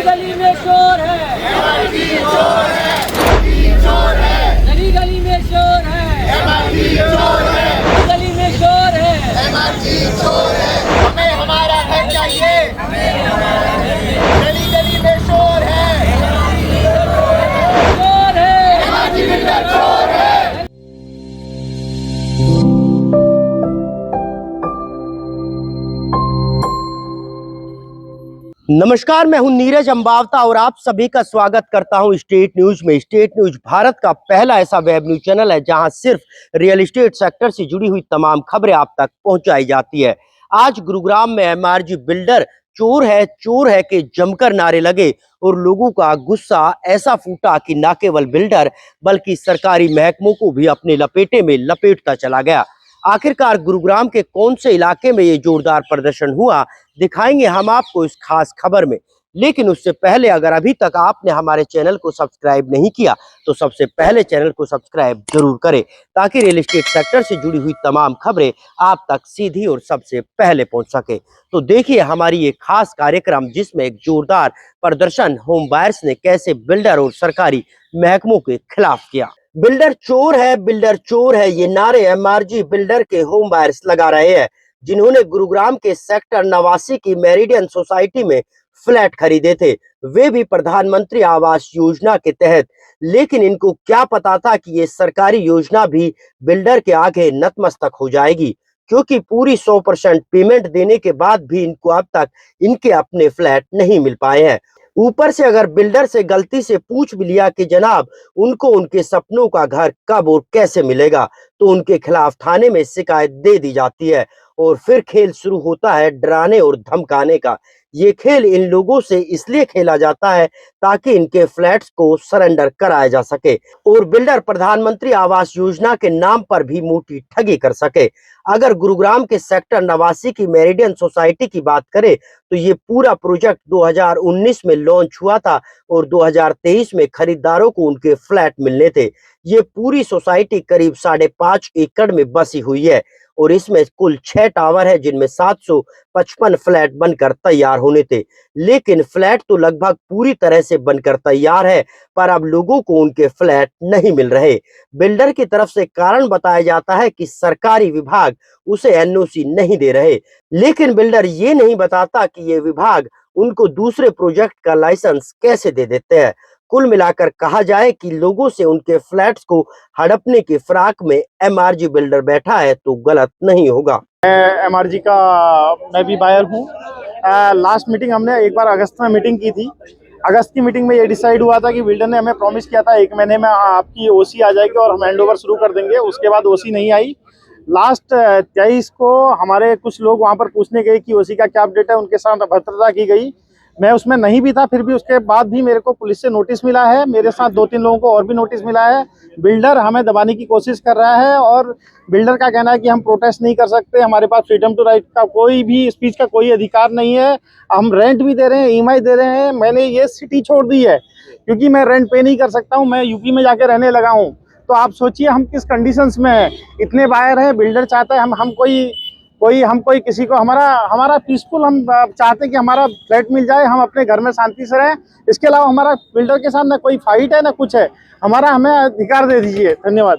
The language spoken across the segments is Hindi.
गली गली में शोर है, गली गली में शोर है, गली में शोर है, हमें हमारा घर चाहिए, गली गली में शोर है, शोर है, शोर है। नमस्कार, मैं हूं नीरज अंबावता और आप सभी का स्वागत करता हूं स्टेट न्यूज में। स्टेट न्यूज भारत का पहला ऐसा वेब न्यूज चैनल है जहां सिर्फ रियल एस्टेट सेक्टर से जुड़ी हुई तमाम खबरें आप तक पहुंचाई जाती है। आज गुरुग्राम में एमआरजी बिल्डर चोर है के जमकर नारे लगे और लोगों का गुस्सा ऐसा फूटा कि न केवल बिल्डर बल्कि सरकारी महकमों को भी अपने लपेटे में लपेटता चला गया। आखिरकार गुरुग्राम के कौन से इलाके में ये जोरदार प्रदर्शन हुआ, दिखाएंगे हम आपको इस खास खबर में। लेकिन उससे पहले अगर अभी तक आपने हमारे चैनल को सब्सक्राइब नहीं किया तो सबसे पहले चैनल को सब्सक्राइब जरूर करें ताकि रियल एस्टेट सेक्टर से जुड़ी हुई तमाम खबरें आप तक सीधी और सबसे पहले पहुंच सके। तो देखिए हमारी ये खास कार्यक्रम जिसमें एक जोरदार प्रदर्शन होम बायर्स ने कैसे बिल्डर और सरकारी महकमों के खिलाफ किया। बिल्डर चोर है ये नारे एमआरजी बिल्डर के होम बायर्स लगा रहे हैं जिन्होंने गुरुग्राम के सेक्टर 89 की मेरिडियन सोसाइटी में फ्लैट खरीदे थे, वे भी प्रधानमंत्री आवास योजना के तहत। लेकिन इनको क्या पता था कि ये सरकारी योजना भी बिल्डर के आगे नतमस्तक हो जाएगी, क्योंकि पूरी 100% पेमेंट देने के बाद भी इनको अब तक इनके अपने फ्लैट नहीं मिल पाए हैं। ऊपर से अगर बिल्डर से गलती से पूछ भी लिया कि जनाब उनको उनके सपनों का घर कब और कैसे मिलेगा, तो उनके खिलाफ थाने में शिकायत दे दी जाती है और फिर खेल शुरू होता है डराने और धमकाने का। ये खेल इन लोगों से इसलिए खेला जाता है ताकि इनके फ्लैट्स को सरेंडर कराया जा सके और बिल्डर प्रधानमंत्री आवास योजना के नाम पर भी मोटी ठगी कर सके। अगर गुरुग्राम के सेक्टर 89 की मेरिडियन सोसाइटी की बात करें तो ये पूरा प्रोजेक्ट 2019 में लॉन्च हुआ था और 2023 में खरीदारों को उनके फ्लैट मिलने थे। ये पूरी सोसाइटी करीब 5.5 एकड़ में बसी हुई है और इसमें कुल 6 टावर है जिनमें 755 फ्लैट बनकर तैयार होने थे। लेकिन फ्लैट तो लगभग पूरी तरह से बनकर तैयार है पर अब लोगों को उनके फ्लैट नहीं मिल रहे। बिल्डर की तरफ से कारण बताया जाता है कि सरकारी विभाग उसे एनओसी नहीं दे रहे, लेकिन बिल्डर ये नहीं बताता कि ये विभाग उनको दूसरे प्रोजेक्ट का लाइसेंस कैसे दे देते हैं। कुल मिलाकर कहा जाए कि लोगों से उनके फ्लैट्स को हड़पने की फिराक में एमआरजी बिल्डर बैठा है तो गलत नहीं होगा। एमआरजी का मैं भी बायर हूँ। लास्ट मीटिंग हमने एक बार अगस्त में मीटिंग की थी। अगस्त की मीटिंग में ये डिसाइड हुआ था कि बिल्डर ने हमें प्रॉमिस किया था 1 महीने में आपकी ओसी आ जाएगी और हम हैंडओवर शुरू कर देंगे। उसके बाद ओसी नहीं आई। लास्ट 23 को हमारे कुछ लोग वहाँ पर पूछने गए कि ओसी का क्या अपडेट है, उनके साथ अभद्रता की गई। मैं उसमें नहीं भी था, फिर भी उसके बाद भी मेरे को पुलिस से नोटिस मिला है। मेरे साथ 2-3 लोगों को और भी नोटिस मिला है। बिल्डर हमें दबाने की कोशिश कर रहा है और बिल्डर का कहना है कि हम प्रोटेस्ट नहीं कर सकते, हमारे पास फ्रीडम टू राइट का कोई भी स्पीच का कोई अधिकार नहीं है। हम रेंट भी दे रहे हैं, ईएमआई दे रहे हैं। मैंने ये सिटी छोड़ दी है क्योंकि मैं रेंट पे नहीं कर सकता हूँ। मैं यूपी में जाके रहने लगा हूँ। तो आप सोचिए हम किस कंडीशंस में हैं। इतने बायर हैं, बिल्डर चाहता है हम कोई किसी को हमारा पीसफुल, हम चाहते हैं कि हमारा फ्लैट मिल जाए, हम अपने घर में शांति से रहें। इसके अलावा हमारा बिल्डर के साथ ना कोई फाइट है ना कुछ है। हमें अधिकार दे दीजिए। धन्यवाद।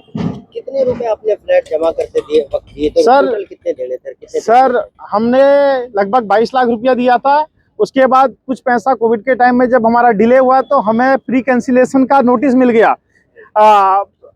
कितने रुपए आपने फ्लैट जमा करते दिए वक्त दिए तो सर, टोटल कितने देने थे? सर हमने लगभग 22 लाख रुपया दिया था। उसके बाद कुछ पैसा कोविड के टाइम में जब हमारा डिले हुआ तो हमें प्री कैंसिलेशन का नोटिस मिल गया।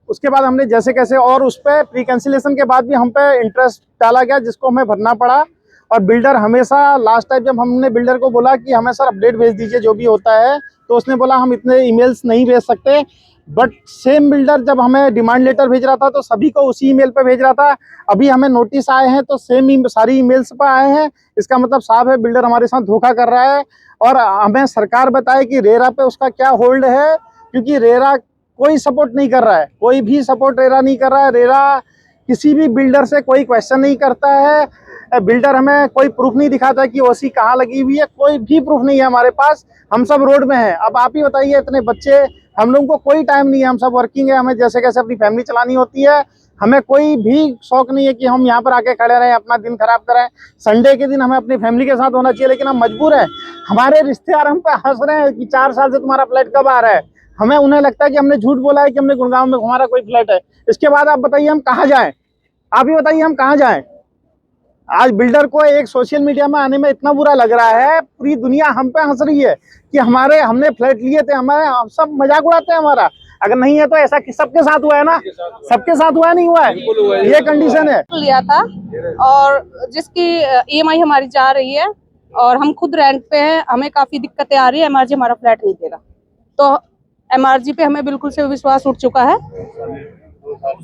उसके बाद हमने जैसे कैसे, और उस पर प्री कैंसिलेशन के बाद भी हम पे इंटरेस्ट डाला गया जिसको हमें भरना पड़ा। और बिल्डर हमेशा, लास्ट टाइम जब हमने बिल्डर को बोला कि हमें सर अपडेट भेज दीजिए जो भी होता है, तो उसने बोला हम इतने ईमेल्स नहीं भेज सकते। बट सेम बिल्डर जब हमें डिमांड लेटर भेज रहा था तो सभी को उसी ईमेल पे भेज रहा था। अभी हमें नोटिस आए हैं तो सारी ईमेल्स पर आए हैं। इसका मतलब साफ है बिल्डर हमारे साथ धोखा कर रहा है। और हमें सरकार बताए कि रेरा पे उसका क्या होल्ड है, क्योंकि रेरा कोई सपोर्ट नहीं कर रहा है, कोई भी सपोर्ट रेरा नहीं कर रहा है। रेरा किसी भी बिल्डर से कोई क्वेश्चन नहीं करता है। बिल्डर हमें कोई प्रूफ नहीं दिखाता कि ओसी कहाँ लगी हुई है, कोई भी प्रूफ नहीं है हमारे पास। हम सब रोड में हैं। अब आप ही बताइए, इतने बच्चे, हम लोगों को कोई टाइम नहीं है, हम सब वर्किंग है, हमें जैसे कैसे अपनी फैमिली चलानी होती है। हमें कोई भी शौक नहीं है कि हम यहाँ पर आके खड़े रहें, अपना दिन खराब करें। संडे के दिन हमें अपनी फैमिली के साथ होना चाहिए, लेकिन हम मजबूर हैं। हमारे रिश्तेदार हम पे हंस रहे हैं कि 4 साल से तुम्हारा फ्लैट कब आ रहा है। हमें उन्हें लगता है कि हमने झूठ बोला है कि हमने गुड़गांव में हमारा कोई फ्लैट है। इसके बाद आप बताइए हम कहाँ जाएं? आप ही बताइए हम कहाँ जाएं? आज बिल्डर को एक सोशल मीडिया में आने में इतना बुरा लग रहा है, पूरी दुनिया हम पे हंस रही है कि हमने फ्लैट लिए थे, हम सब मजाक उड़ाते हैं हमारा। अगर नहीं है तो ऐसा कि सबके साथ हुआ है ना, सबके साथ हुआ नहीं हुआ है, ये कंडीशन है। लिया था और जिसकी ईएमआई हमारी जा रही है और हम खुद रेंट पे हैं, हमें काफी दिक्कतें आ रही है। एमआरजी हमारा फ्लैट नहीं दे रहा, तो एमआरजी पे हमें बिल्कुल से विश्वास उठ चुका है।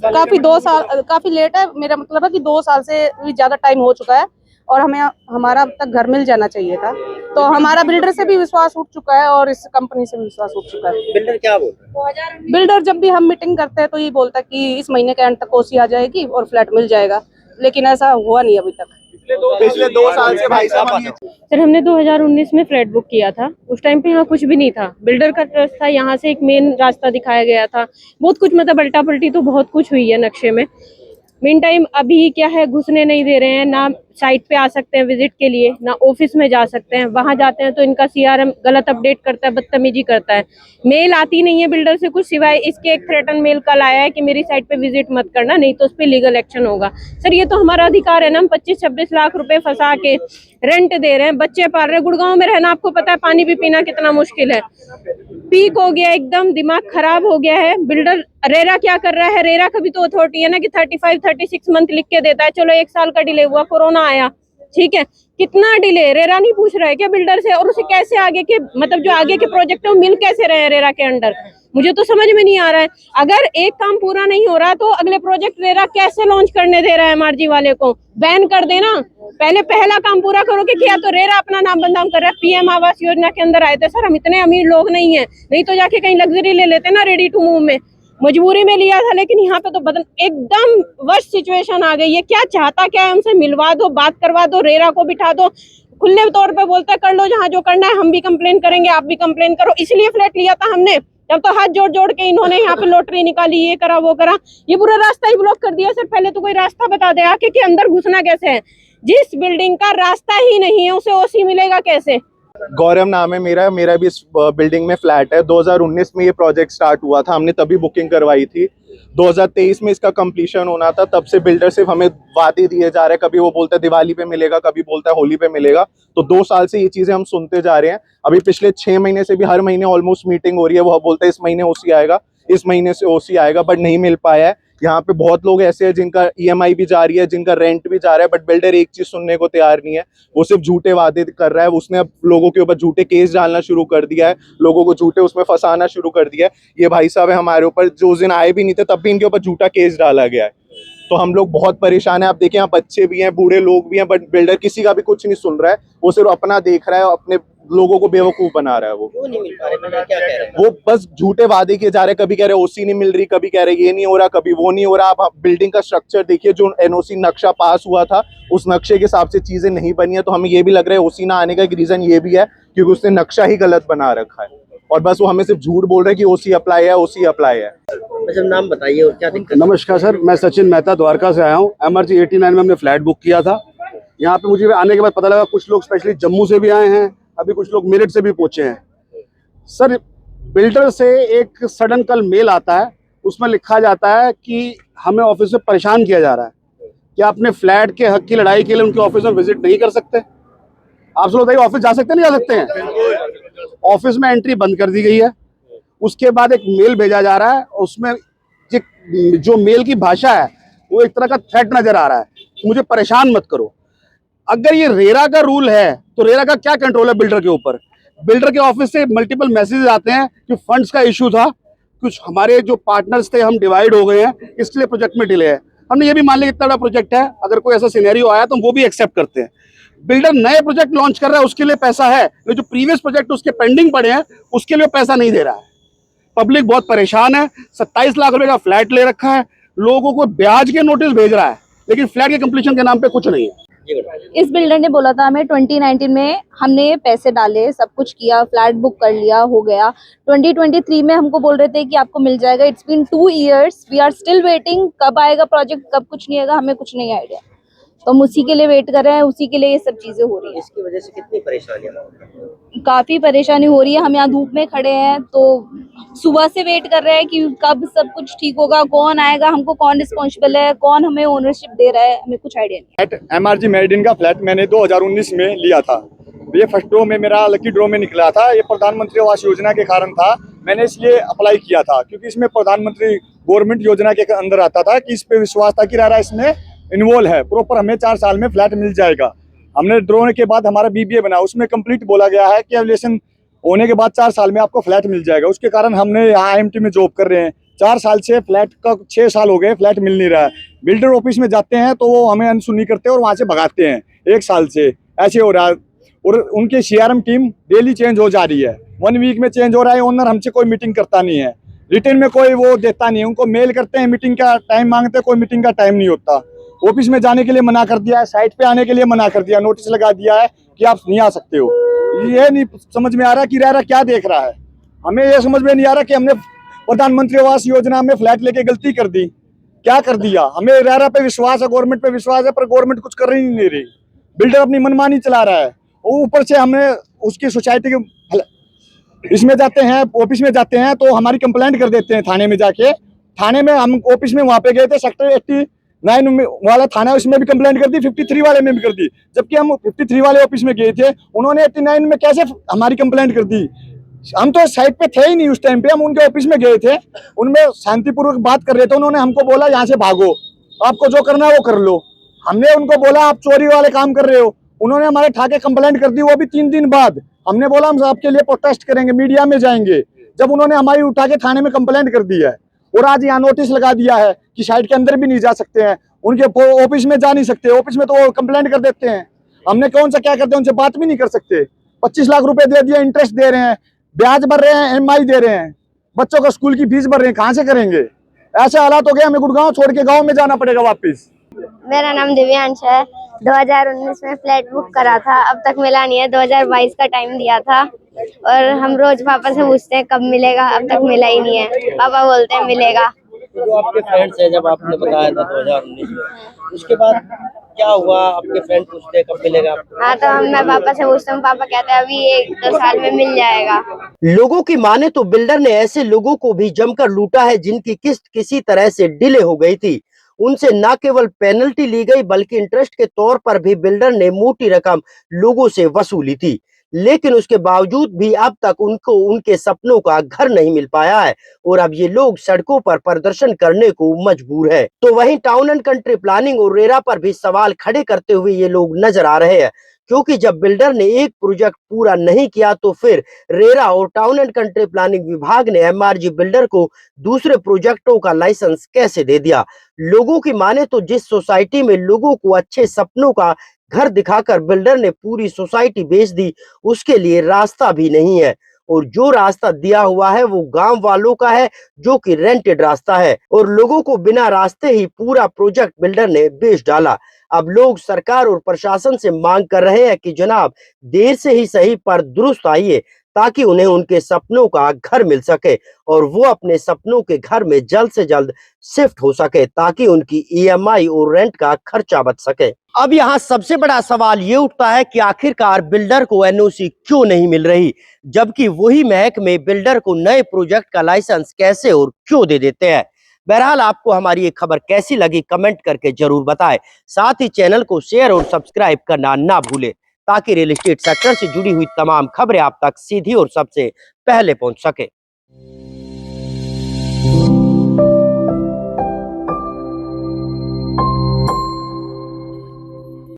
काफी 2 साल काफी लेट है, मेरा मतलब है कि 2 साल से भी ज्यादा टाइम हो चुका है और हमें हमारा अब तक घर मिल जाना चाहिए था। तो हमारा बिल्डर से भी विश्वास उठ चुका है और इस कंपनी से भी विश्वास उठ चुका है। बिल्डर क्या बोलता है? बिल्डर जब भी हम मीटिंग करते हैं तो ये बोलता है कि इस महीने के एंड तक ओसी आ जाएगी और फ्लैट मिल जाएगा, लेकिन ऐसा हुआ नहीं अभी तक। पिछले 2 साल से भाई साहब सर हमने 2019 में फ्लैट बुक किया था। उस टाइम पे यहाँ कुछ भी नहीं था, बिल्डर का ट्रस्ट था। यहाँ से एक मेन रास्ता दिखाया गया था, बहुत कुछ मतलब पलटा पलटी तो बहुत कुछ हुई है नक्शे में। मेन टाइम अभी क्या है, घुसने नहीं दे रहे हैं, ना साइट पे आ सकते हैं विजिट के लिए, ना ऑफिस में जा सकते हैं। वहां जाते हैं तो इनका सीआरएम गलत अपडेट करता है, बदतमीजी करता है। मेल आती नहीं है बिल्डर से कुछ, सिवाय इसके एक थ्रेटन मेल कल आया है कि मेरी साइट पे विजिट मत करना, नहीं तो उस पर लीगल एक्शन होगा। सर ये तो हमारा अधिकार है ना, हम 25-26 लाख रुपए फंसा के रेंट दे रहे हैं, बच्चे पाल रहे हैं। गुड़गांव में रहना आपको पता है, पानी भी पीना कितना मुश्किल है। पीक हो गया, एकदम दिमाग खराब हो गया है। बिल्डर रेरा क्या कर रहा है? रेरा का भी तो अथॉरिटी है ना कि 35-36 मंथ लिख के देता है। चलो 1 साल का डिले हुआ, कोरोना आया, ठीक है, कितना डिले? रेरा नहीं पूछ रहा है क्या बिल्डर से? और उसे कैसे आगे के मतलब जो आगे के प्रोजेक्ट है वो मिल कैसे रहे हैं रेरा के अंडर? मुझे तो समझ में नहीं आ रहा है। अगर एक काम पूरा नहीं हो रहा तो अगले प्रोजेक्ट रेरा कैसे लॉन्च करने दे रहा है? एमआरजी वाले को बैन कर देना, पहले पहला काम पूरा करो कि क्या। तो रेरा अपना नाम बदनाम कर रहा है। पीएम आवास योजना के अंदर आए थे सर, हम इतने अमीर लोग नहीं है, नहीं तो जाके कहीं लग्जरी ले लेते ना, रेडी टू मूव में। मजबूरी में लिया था, लेकिन यहाँ पे तो एकदम वर्स्ट सिचुएशन आ गई है। क्या चाहता क्या है हमसे? मिलवा दो, बात करवा दो, रेरा को बिठा दो, खुले तौर पे बोलता है कर लो जहाँ जो करना है, हम भी कंप्लेन करेंगे, आप भी कंप्लेन करो। इसलिए फ्लैट लिया था हमने। तब तो हाथ जोड़ जोड़ के इन्होंने यहाँ पे लॉटरी निकाली, ये करा वो करा, ये पूरा रास्ता ही ब्लॉक कर दिया। सर पहले तो कोई रास्ता बता दे आके कि अंदर घुसना कैसे है। जिस बिल्डिंग का रास्ता ही नहीं है उसे ओसी मिलेगा कैसे? गौरव नाम है मेरा भी इस बिल्डिंग में फ्लैट है। 2019 में ये प्रोजेक्ट स्टार्ट हुआ था, हमने तभी बुकिंग करवाई थी। 2023 में इसका कंप्लीशन होना था। तब से बिल्डर सिर्फ हमें वादे दिए जा रहे हैं, कभी वो बोलता है दिवाली पे मिलेगा, कभी बोलता है होली पे मिलेगा। तो 2 साल से ये चीजें हम सुनते जा रहे हैं। अभी पिछले 6 महीने से भी हर महीने ऑलमोस्ट मीटिंग हो रही है। वो बोलता है इस महीने ओसी आएगा, इस महीने से ओसी आएगा, बट नहीं मिल पाया है। यहाँ पे बहुत लोग ऐसे हैं जिनका ईएमआई भी जा रही है, जिनका रेंट भी जा रहा है, बट बिल्डर एक चीज सुनने को तैयार नहीं है। वो सिर्फ झूठे वादे कर रहा है। उसने अब लोगों के ऊपर झूठे केस डालना शुरू कर दिया है, लोगों को झूठे उसमें फंसाना शुरू कर दिया है। ये भाई साहब है हमारे ऊपर, जो उस दिन आए भी नहीं थे तब भी इनके ऊपर झूठा केस डाला गया है। तो हम लोग बहुत परेशान है। आप देखिए यहाँ बच्चे भी हैं, बूढ़े लोग भी हैं, बट बिल्डर किसी का भी कुछ नहीं सुन रहा है। वो सिर्फ अपना देख रहा है, अपने लोगों को बेवकूफ बना रहा है। वो क्यों नहीं मिल पा रहे? बिल्डर क्या कह रहे हैं? वो बस झूठे वादे किए जा रहे हैं। कभी कह रहे ओसी नहीं मिल रही, कभी कह रहे ये नहीं हो रहा, कभी वो नहीं हो रहा। आप बिल्डिंग का स्ट्रक्चर देखिए, जो एनओसी नक्शा पास हुआ था उस नक्शे के हिसाब से चीजें नहीं बनी है। तो हमें ये भी लग रहा है ओसी ना आने का एक रीजन ये भी है क्योंकि उसने नक्शा ही गलत बना रखा है और बस वो हमें सिर्फ झूठ बोल रहे हैं कि ओसी अप्लाई है, ओसी अप्लाई है। अच्छा नाम बताइए और क्या दिक्कत? नमस्कार सर, मैं सचिन मेहता द्वारका से आया हूँ। एमआरजी 89 में हमने फ्लैट बुक किया था। यहाँ पे मुझे आने के बाद पता लगा कुछ लोग स्पेशली जम्मू से भी आए हैं, अभी कुछ लोग मेरठ से भी पहुंचे हैं। सर बिल्डर से एक सडन कल मेल आता है, उसमें लिखा जाता है कि हमें ऑफिस में परेशान किया जा रहा है कि अपने फ्लैट के हक की लड़ाई के लिए उनके ऑफिस में विजिट नहीं कर सकते। आप सब बताइए ऑफिस जा सकते नहीं जा सकते हैं? ऑफिस में एंट्री बंद कर दी गई है। उसके बाद एक मेल भेजा जा रहा है, उसमें जो मेल की भाषा है वो एक तरह का थ्रेट नजर आ रहा है कि मुझे परेशान मत करो। अगर ये रेरा का रूल है तो रेरा का क्या कंट्रोल है बिल्डर के ऊपर? बिल्डर के ऑफिस से मल्टीपल मैसेजेस आते हैं कि फंड्स का इशू था, कुछ हमारे जो पार्टनर्स थे हम डिवाइड हो गए हैं, इसलिए प्रोजेक्ट में डिले है। हमने ये भी मान लिया इतना बड़ा प्रोजेक्ट है, अगर कोई ऐसा सिनेरियो आया तो हम वो भी एक्सेप्ट करते हैं। बिल्डर नए प्रोजेक्ट लॉन्च कर रहा है उसके लिए पैसा है, लेकिन जो प्रीवियस प्रोजेक्ट उसके पेंडिंग पड़े हैं उसके लिए पैसा नहीं दे रहा है। पब्लिक बहुत परेशान है। 27 लाख रुपए का फ्लैट ले रखा है, लोगों को ब्याज के नोटिस भेज रहा है, लेकिन फ्लैट के कंप्लीशन के नाम पे कुछ नहीं है। जी मैडम। इस बिल्डर ने बोला था हमें 2019 में, हमने पैसे डाले, सब कुछ किया, फ्लैट बुक कर लिया, हो गया। 2023 में हमको बोल रहे थे कि आपको मिल जाएगा। It's been 2 years, we are still waiting. कब आएगा प्रोजेक्ट, कब कुछ नहीं आएगा, हमें कुछ नहीं आइडिया। तो हम उसी के लिए वेट कर रहे हैं, उसी के लिए ये सब चीजें हो रही है। इसकी वजह से कितनी परेशानियां? काफी परेशानी हो रही है। हम यहाँ धूप में खड़े हैं, तो सुबह से वेट कर रहे हैं कि कब सब कुछ ठीक होगा, कौन आएगा, हमको कौन रिस्पॉन्सिबल है, कौन हमें ओनरशिप दे रहा है, हमें कुछ आइडिया नहीं। फ्लैट एमआरजी मेरिडियन का फ्लैट मैंने 2019 में लिया था। ये फर्स्ट ड्रॉ में मेरा लकी ड्रॉ में निकला था। ये प्रधानमंत्री आवास योजना के कारण था, मैंने इसलिए अप्लाई किया था क्योंकि इसमें प्रधानमंत्री गवर्नमेंट योजना के अंदर आता था कि इस पे विश्वास था कि रहा इसमें इन्वॉल्व है प्रॉपर, हमें 4 साल में फ्लैट मिल जाएगा। हमने ड्रॉ के बाद हमारा बीबीए बना, उसमें कंप्लीट बोला गया है कि एवल्यूएशन होने के बाद 4 साल में आपको फ्लैट मिल जाएगा। उसके कारण हमने यहाँ आईएमटी में जॉब कर रहे हैं। 4 साल से फ्लैट का 6 साल हो गए, फ्लैट मिल नहीं रहा है। बिल्डर ऑफिस में जाते हैं तो वो हमें अनसुनी करते हैं और वहाँ से भगाते हैं। 1 साल से ऐसे हो रहा है और उनकी सीआरएम टीम डेली चेंज हो जा रही है, 1 वीक में चेंज हो रहा है। ओनर हमसे कोई मीटिंग करता नहीं है, रिटर्न में कोई वो देता नहीं है। उनको मेल करते हैं, मीटिंग का टाइम मांगते हैं, कोई मीटिंग का टाइम नहीं होता। ऑफिस में जाने के लिए मना कर दिया है, साइट पे आने के लिए मना कर दिया, नोटिस लगा दिया है कि आप नहीं आ सकते हो। ये नहीं समझ में आ रहा कि रेरा क्या देख रहा है। हमें ये समझ में नहीं आ रहा कि हमने प्रधानमंत्री आवास योजना में फ्लैट लेके गलती कर दी, क्या कर दिया। हमें रेरा पे विश्वास है, गवर्नमेंट पे विश्वास है, पर गवर्नमेंट कुछ कर ही नहीं रही। बिल्डर अपनी मनमानी चला रहा है। ऊपर से हमने उसकी सोसाइटी के इसमें जाते हैं, ऑफिस में जाते हैं तो हमारी कंप्लेंट कर देते हैं थाने में जाके। थाने में हम ऑफिस में वहां पे गए थे, सेक्टर 89 वाला थाना, उसमें भी कंप्लेंट कर दी, 53 वाले में भी कर दी। जबकि हम 53 वाले ऑफिस में गए थे, उन्होंने 89 में कैसे हमारी कंप्लेंट कर दी। हम तो साइट पे थे ही नहीं उस टाइम पे, हम उनके ऑफिस में गए थे, उनमें शांतिपूर्वक बात कर रहे थे। उन्होंने हमको बोला यहाँ से भागो, आपको जो करना है वो कर लो। हमने उनको बोला आप चोरी वाले काम कर रहे हो, उन्होंने हमारे ठाके कंप्लेंट कर दी, वो भी 3 दिन बाद। हमने बोला हम आपके लिए प्रोटेस्ट करेंगे, मीडिया में जाएंगे, जब उन्होंने हमारी उठा के थाने में कंप्लेंट कर दी है। और आज यहाँ नोटिस लगा दिया है कि साइट के अंदर भी नहीं जा सकते हैं, उनके ऑफिस में जा नहीं सकते। ऑफिस में तो वो कंप्लेंट कर देते हैं, हमने कौन सा क्या करते हैं, उनसे बात भी नहीं कर सकते। 25 लाख रुपए दे दिए, इंटरेस्ट दे रहे हैं, ब्याज भर रहे हैं, EMI दे रहे हैं, बच्चों का स्कूल की फीस भर रहे हैं, कहाँ से करेंगे। ऐसे हालात हो गए, हमें गुड़गांव छोड़ के गाँव में जाना पड़ेगा वापिस। मेरा नाम दिव्यांश है। 2019 में फ्लैट बुक करा था, अब तक मिला नहीं है। 2022 का टाइम दिया था और हम रोज पापा से पूछते हैं कब मिलेगा, अब तक मिला ही नहीं है। पापा बोलते हैं मिलेगा। जो आपके फ्रेंड्स हैं, जब आपने बताया था 2019 में, उसके बाद क्या हुआ? आपके फ्रेंड पूछते हैं कब मिलेगा? हाँ, तो मैं पापा से पूछता हूँ, पापा कहते हैं अभी 1-2 साल में मिल जाएगा। लोगों की माने तो बिल्डर ने ऐसे लोगों को भी जमकर लूटा है जिनकी किस्त किसी तरह से डिले हो गई थी। उनसे न केवल पेनल्टी ली गई बल्कि इंटरेस्ट के तौर पर भी बिल्डर ने मोटी रकम लोगों से वसूली थी। लेकिन उसके बावजूद भी अब तक उनको उनके सपनों का घर नहीं मिल पाया है और अब ये लोग सड़कों पर प्रदर्शन करने को मजबूर है। तो वहीं टाउन एंड कंट्री प्लानिंग और रेरा पर भी सवाल खड़े करते हुए ये लोग नजर आ रहे हैं, क्योंकि जब बिल्डर ने एक प्रोजेक्ट पूरा नहीं किया तो फिर रेरा और टाउन एंड कंट्री प्लानिंग विभाग ने एमआरजी बिल्डर को दूसरे प्रोजेक्टों का लाइसेंस कैसे दे दिया। लोगों की माने तो जिस सोसाइटी में लोगों को अच्छे सपनों का घर दिखाकर बिल्डर ने पूरी सोसाइटी बेच दी, उसके लिए रास्ता भी नहीं है और जो रास्ता दिया हुआ है वो गांव वालों का है, जो कि रेंटेड रास्ता है और लोगों को बिना रास्ते ही पूरा प्रोजेक्ट बिल्डर ने बेच डाला। अब लोग सरकार और प्रशासन से मांग कर रहे हैं कि जनाब देर से ही सही पर दुरुस्त आइए, ताकि उन्हें उनके सपनों का घर मिल सके और वो अपने सपनों के घर में जल्द से जल्द शिफ्ट हो सके, ताकि उनकी EMI और रेंट का खर्चा बच सके। अब यहाँ सबसे बड़ा सवाल ये उठता है कि आखिरकार बिल्डर को NOC क्यों नहीं मिल रही, जबकि वही महकमे बिल्डर को नए प्रोजेक्ट का लाइसेंस कैसे और क्यों दे देते हैं। बहरहाल आपको हमारी ये खबर कैसी लगी कमेंट करके जरूर बताएं। साथ ही चैनल को शेयर और सब्सक्राइब करना ना भूलें, ताकि रियल एस्टेट सेक्टर से जुड़ी हुई तमाम खबरें आप तक सीधी और सबसे पहले पहुंच सके।